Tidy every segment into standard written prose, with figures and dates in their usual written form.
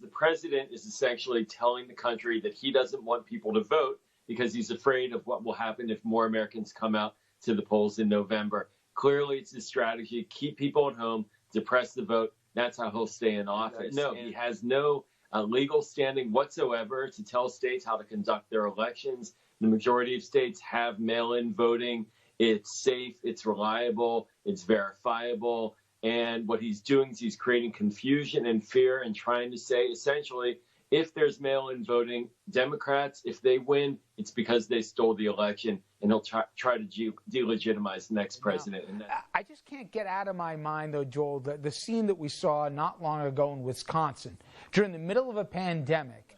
the president is essentially telling the country that he doesn't want people to vote because he's afraid of what will happen if more Americans come out to the polls in November. Clearly, it's his strategy: keep people at home, depress the vote. That's how he'll stay in office. No, he has no legal standing whatsoever to tell states how to conduct their elections. The majority of states have mail-in voting. It's safe, it's reliable, it's verifiable. And what he's doing is he's creating confusion and fear and trying to say, essentially, if there's mail-in voting, Democrats, if they win, it's because they stole the election, and he'll try to delegitimize the next president. I just can't get out of my mind, though, Joel, the scene that we saw not long ago in Wisconsin during the middle of a pandemic.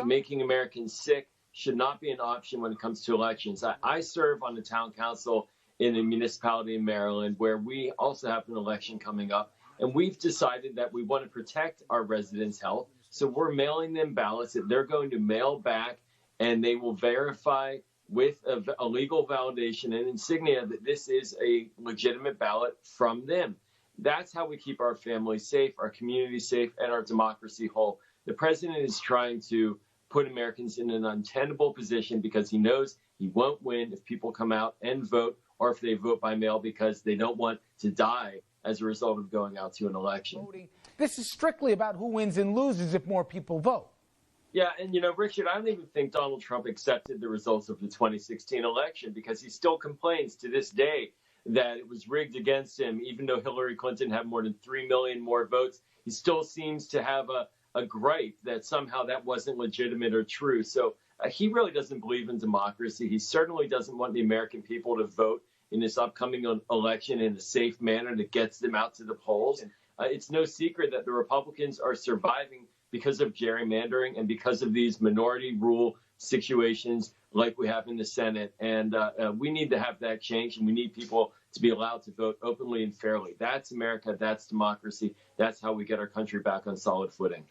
Making Americans sick should not be an option when it comes to elections. I serve on the town council in a municipality in Maryland where we also have an election coming up, and we've decided that we want to protect our residents' health. So we're mailing them ballots that they're going to mail back, and they will verify with a legal validation and insignia that this is a legitimate ballot from them. That's how we keep our families safe, our community safe, and our democracy whole. The president is trying to put Americans in an untenable position because he knows he won't win if people come out and vote, or if they vote by mail because they don't want to die as a result of going out to an election. This is strictly about who wins and loses if more people vote. Yeah, and Richard, I don't even think Donald Trump accepted the results of the 2016 election because he still complains to this day that it was rigged against him. Even though Hillary Clinton had more than 3 million more votes, he still seems to have a gripe that somehow that wasn't legitimate or true. So he really doesn't believe in democracy. He certainly doesn't want the American people to vote in this upcoming election in a safe manner that gets them out to the polls. It's no secret that the Republicans are surviving because of gerrymandering and because of these minority rule situations like we have in the Senate. And we need to have that change, and we need people to be allowed to vote openly and fairly. That's America. That's democracy. That's how we get our country back on solid footing.